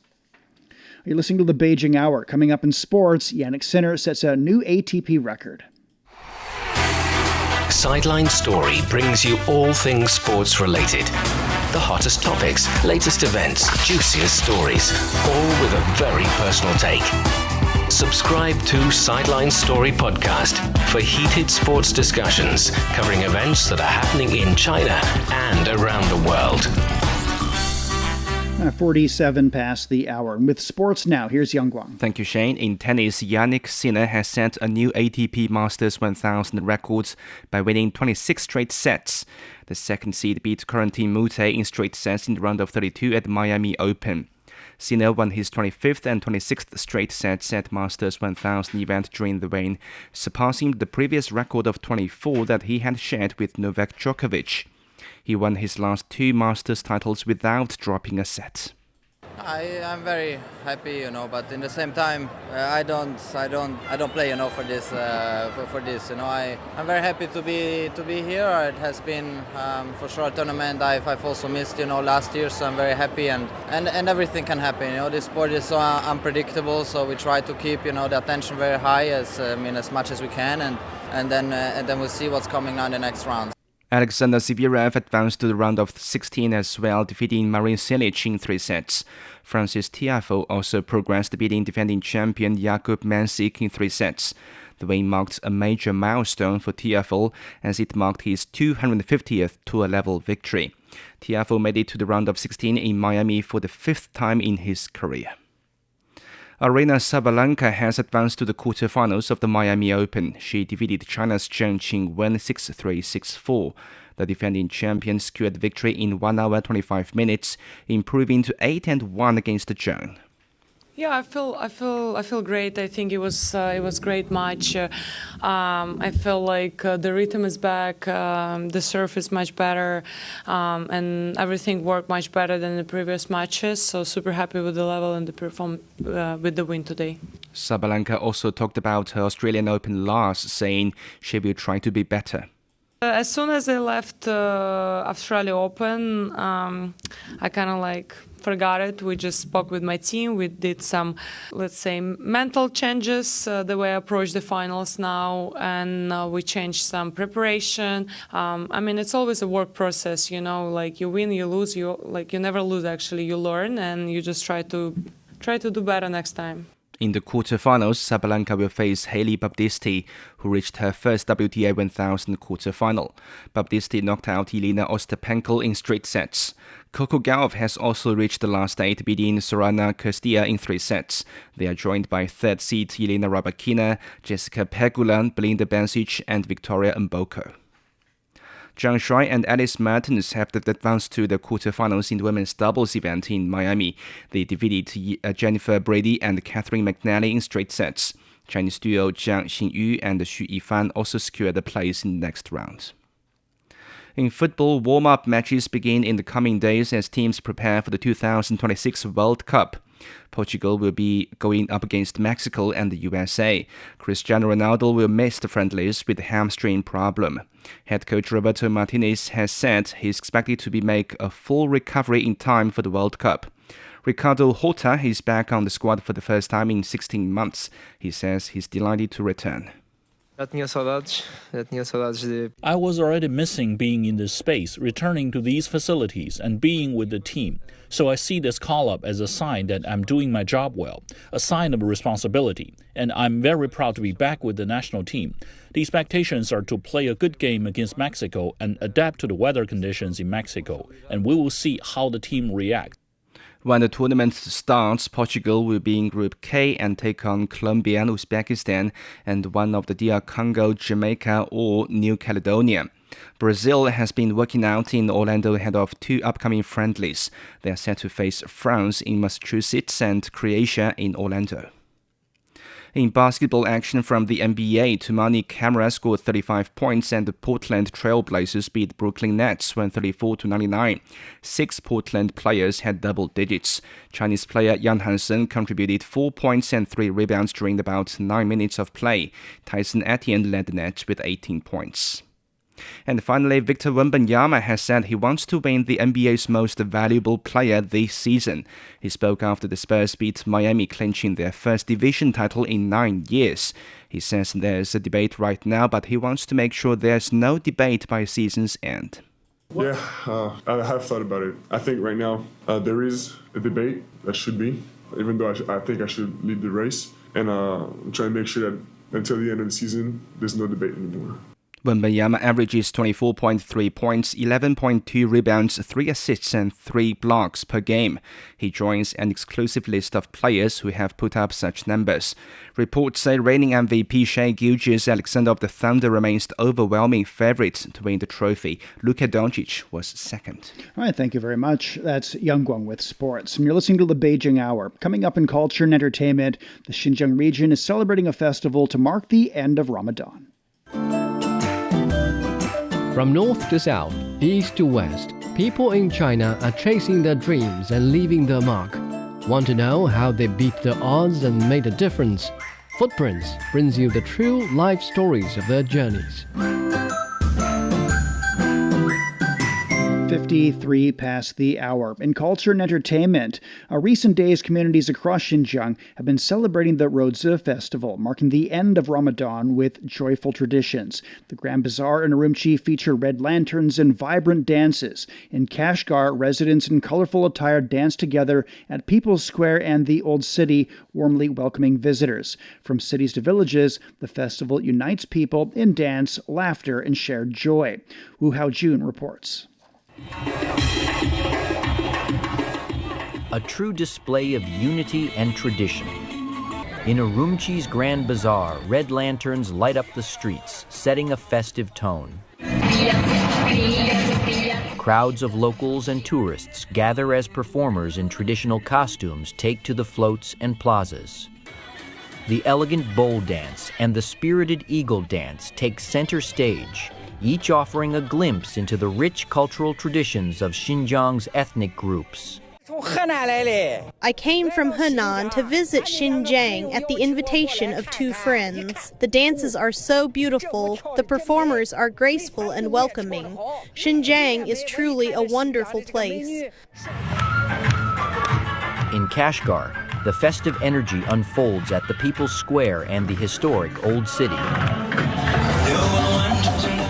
You're listening to the Beijing Hour. Coming up in sports, Yannick Sinner sets a new ATP record. Sideline Story brings you all things sports related. The hottest topics, latest events, juiciest stories, all with a very personal take. Subscribe to Sideline Story Podcast for heated sports discussions covering events that are happening in China and around the world. 47 past the hour. And with sports now, here's Yang Guang. Thank you, Shane. In tennis, Yannick Sinner has set a new ATP Masters 1000 record by winning 26 straight sets. The second seed beat Corentin Moutet in straight sets in the round of 32 at Miami Open. Sinner won his 25th and 26th straight sets at Masters 1000 event during the reign, surpassing the previous record of 24 that he had shared with Novak Djokovic. He won his last two Masters titles without dropping a set. I'm very happy, but in the same time, I don't play, for this. I'm very happy to be here. It has been for sure a tournament I've also missed, last year. So I'm very happy, and everything can happen. This sport is so unpredictable, so we try to keep, the attention very high as much as we can, and then we'll see what's coming now in the next round. Alexander Zverev advanced to the round of 16 as well, defeating Marin Cilic in 3 sets. Francis Tiafoe also progressed, beating defending champion Jakub Mansik in 3 sets. The win marked a major milestone for Tiafoe as it marked his 250th tour-level victory. Tiafoe made it to the round of 16 in Miami for the 5th time in his career. Aryna Sabalenka has advanced to the quarterfinals of the Miami Open. She defeated China's Zheng Qingwen 6-3, 6-4. The defending champion secured victory in 1 hour 25 minutes, improving to 8-1 against Zheng. Yeah, I feel great. I think it was great match. I feel like the rhythm is back, the serve is much better, and everything worked much better than the previous matches. So super happy with the level and the perform with the win today. Sabalenka also talked about her Australian Open loss, saying she will try to be better. As soon as I left Australia Open, I kind of forgot it. We just spoke with my team. We did some, let's say, mental changes, the way I approach the finals now, and we changed some preparation. It's always a work process, you win, you lose, you never lose actually. You learn and you just try to do better next time. In the quarterfinals, Sabalenka will face Hailey Baptiste, who reached her first WTA 1000 quarterfinal. Baptiste knocked out Elena Ostapenko in straight sets. Coco Gauff has also reached the last 8, beating Sorana Castilla in 3 sets. They are joined by third seed Elena Rybakina, Jessica Pegula, Belinda Bencic, and Victoria Mboko. Zhang Shuai and Alice Mertens have advanced to the quarterfinals in the women's doubles event in Miami. They defeated Jennifer Brady and Catherine McNally in straight sets. Chinese duo Jiang Xinyu and Xu Yifan also secured a place in the next round. In football, warm-up matches begin in the coming days as teams prepare for the 2026 World Cup. Portugal will be going up against Mexico and the USA. Cristiano Ronaldo will miss the friendlies with a hamstring problem. Head coach Roberto Martinez has said he's expected to make a full recovery in time for the World Cup. Ricardo Horta is back on the squad for the first time in 16 months. He says he's delighted to return. I was already missing being in this space, returning to these facilities and being with the team. So I see this call-up as a sign that I'm doing my job well, a sign of responsibility. And I'm very proud to be back with the national team. The expectations are to play a good game against Mexico and adapt to the weather conditions in Mexico. And we will see how the team reacts. When the tournament starts, Portugal will be in Group K and take on Colombia and Uzbekistan and one of the DR Congo, Jamaica or New Caledonia. Brazil has been working out in Orlando ahead of two upcoming friendlies. They are set to face France in Massachusetts and Croatia in Orlando. In basketball action from the NBA, Tumani Camara scored 35 points and the Portland Trail Blazers beat Brooklyn Nets 134-99. 6 Portland players had double digits. Chinese player Yang Hansen contributed 4 points and 3 rebounds during about 9 minutes of play. Tyson Etienne led the Nets with 18 points. And finally, Victor Wembanyama has said he wants to win the NBA's most valuable player this season. He spoke after the Spurs beat Miami, clinching their first division title in 9 years. He says there's a debate right now, but he wants to make sure there's no debate by season's end. Yeah, I have thought about it. I think right now there is a debate that should be, even though I think I should lead the race. And I'm trying to make sure that until the end of the season, there's no debate anymore. Wembanyama averages 24.3 points, 11.2 rebounds, 3 assists and 3 blocks per game. He joins an exclusive list of players who have put up such numbers. Reports say reigning MVP Shai Gilgeous-Alexander of the Thunder remains the overwhelming favorite to win the trophy. Luka Doncic was second. All right, thank you very much. That's Yang Guang with sports. And you're listening to the Beijing Hour. Coming up in culture and entertainment, the Xinjiang region is celebrating a festival to mark the end of Ramadan. From north to south, east to west, people in China are chasing their dreams and leaving their mark. Want to know how they beat the odds and made a difference? Footprints brings you the true life stories of their journeys. 53 past the hour. In culture and entertainment, recent days, communities across Xinjiang have been celebrating the Rozi Festival, marking the end of Ramadan with joyful traditions. The Grand Bazaar in Urumqi feature red lanterns and vibrant dances. In Kashgar, residents in colorful attire dance together at People's Square and the Old City, warmly welcoming visitors. From cities to villages, the festival unites people in dance, laughter, and shared joy. Wu Haojun reports. A true display of unity and tradition. In Urumqi's Grand Bazaar, red lanterns light up the streets, setting a festive tone. Crowds of locals and tourists gather as performers in traditional costumes take to the floats and plazas. The elegant bowl dance and the spirited eagle dance take center stage, each offering a glimpse into the rich cultural traditions of Xinjiang's ethnic groups. I came from Henan to visit Xinjiang at the invitation of 2 friends. The dances are so beautiful, the performers are graceful and welcoming. Xinjiang is truly a wonderful place. In Kashgar, the festive energy unfolds at the People's Square and the historic Old City.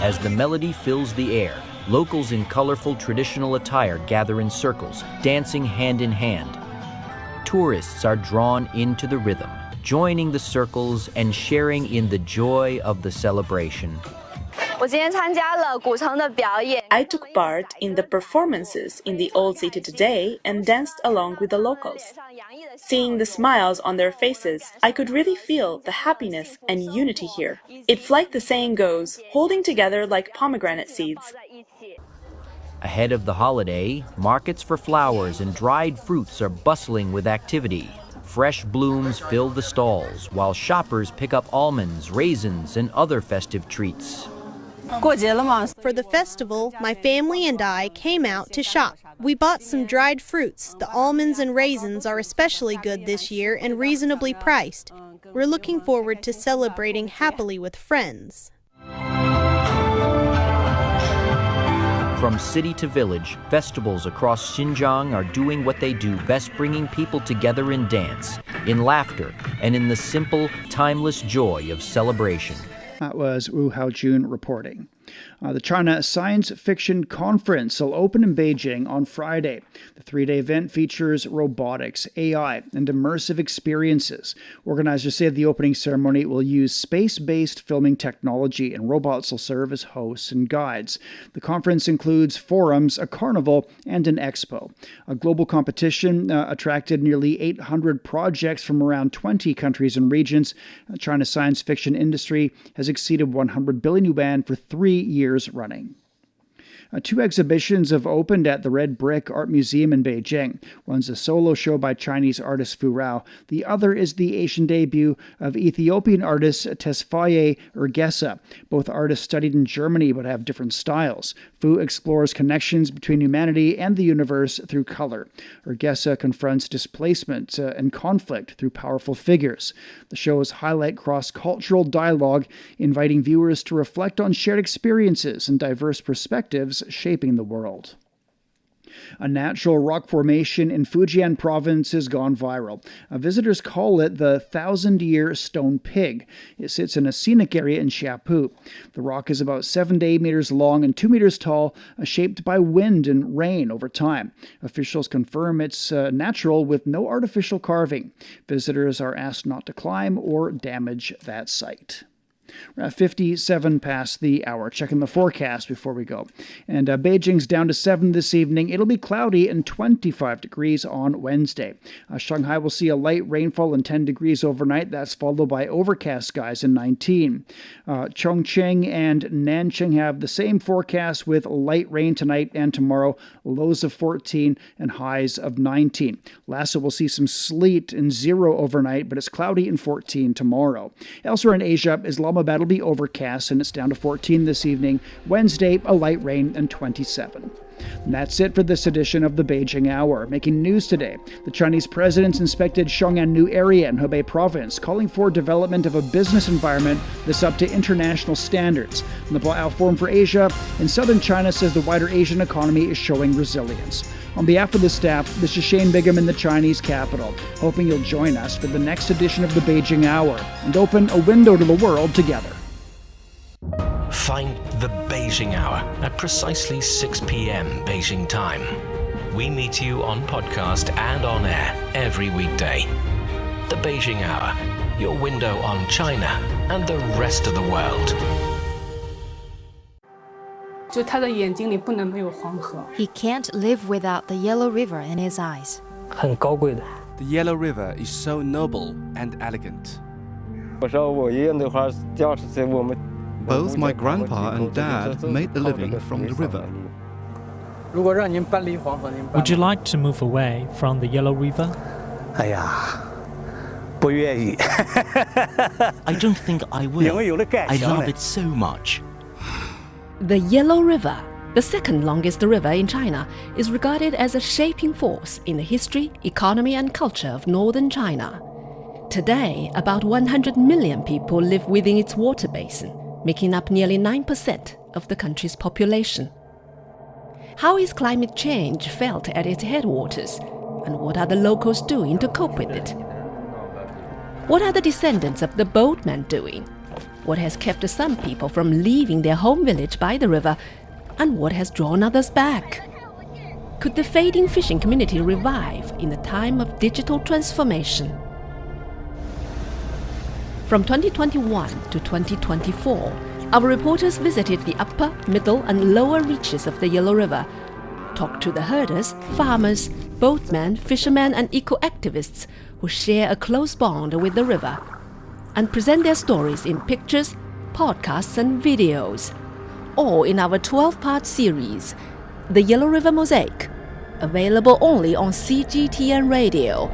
As the melody fills the air, locals in colorful traditional attire gather in circles, dancing hand in hand. Tourists are drawn into the rhythm, joining the circles and sharing in the joy of the celebration. I took part in the performances in the Old City today and danced along with the locals. Seeing the smiles on their faces, I could really feel the happiness and unity here. It's like the saying goes, holding together like pomegranate seeds. Ahead of the holiday, markets for flowers and dried fruits are bustling with activity. Fresh blooms fill the stalls, while shoppers pick up almonds, raisins, and other festive treats. For the festival, my family and I came out to shop. We bought some dried fruits. The almonds and raisins are especially good this year and reasonably priced. We're looking forward to celebrating happily with friends. From city to village, festivals across Xinjiang are doing what they do best, bringing people together in dance, in laughter, and in the simple, timeless joy of celebration. That was Wu Haojun reporting. The China Science Fiction Conference will open in Beijing on Friday. The three-day event features robotics, AI, and immersive experiences. Organizers say the opening ceremony will use space-based filming technology, and robots will serve as hosts and guides. The conference includes forums, a carnival, and an expo. A global competition attracted nearly 800 projects from around 20 countries and regions. China's science fiction industry has exceeded 100 billion yuan for 3 years running. Two exhibitions have opened at the Red Brick Art Museum in Beijing. One's a solo show by Chinese artist Fu Rao. The other is the Asian debut of Ethiopian artist Tesfaye Urgesa. Both artists studied in Germany but have different styles. Fu explores connections between humanity and the universe through color. Urgesa confronts displacement and conflict through powerful figures. The shows highlight cross-cultural dialogue, inviting viewers to reflect on shared experiences and diverse perspectives shaping the world. A natural rock formation in Fujian province has gone viral. Visitors call it the 1,000-year stone pig. It sits in a scenic area in Xiapu. The rock is about 7 to 8 meters long and 2 meters tall, shaped by wind and rain over time. Officials confirm it's natural with no artificial carving. Visitors are asked not to climb or damage that site. 57 past the hour. Checking the forecast before we go. And Beijing's down to 7 this evening. It'll be cloudy and 25 degrees on Wednesday. Shanghai will see a light rainfall and 10 degrees overnight. That's followed by overcast skies and 19. Chongqing and Nanjing have the same forecast with light rain tonight and tomorrow. Lows of 14 and highs of 19. Lhasa will see some sleet and 0 overnight, but it's cloudy and 14 tomorrow. Elsewhere in Asia, Islamabad will be overcast and it's down to 14 this evening. Wednesday, a light rain and 27. And that's it for this edition of the Beijing Hour. Making news today, the Chinese presidents inspected Xiongan New Area in Hebei province, calling for development of a business environment that's up to international standards. And the Boao Forum for Asia in southern China says the wider Asian economy is showing resilience. On behalf of the staff, this is Shane Bigham in the Chinese capital, hoping you'll join us for the next edition of the Beijing Hour and open a window to the world together. Find the Beijing Hour at precisely 6 p.m. Beijing time. We meet you on podcast and on air every weekday. The Beijing Hour, your window on China and the rest of the world. He can't live without the Yellow River in his eyes. The Yellow River is so noble and elegant. Both my grandpa and dad made a living from the river. Would you like to move away from the Yellow River? I don't think I will. I love it so much. The Yellow River, the second longest river in China, is regarded as a shaping force in the history, economy and culture of northern China. Today, about 100 million people live within its water basin, making up nearly 9% of the country's population. How is climate change felt at its headwaters, and what are the locals doing to cope with it? What are the descendants of the boatmen doing? What has kept some people from leaving their home village by the river, and what has drawn others back? Could the fading fishing community revive in a time of digital transformation? From 2021 to 2024, our reporters visited the upper, middle and lower reaches of the Yellow River, talked to the herders, farmers, boatmen, fishermen and eco-activists who share a close bond with the river, and present their stories in pictures, podcasts and videos, all in our 12-part series, The Yellow River Mosaic, available only on CGTN Radio.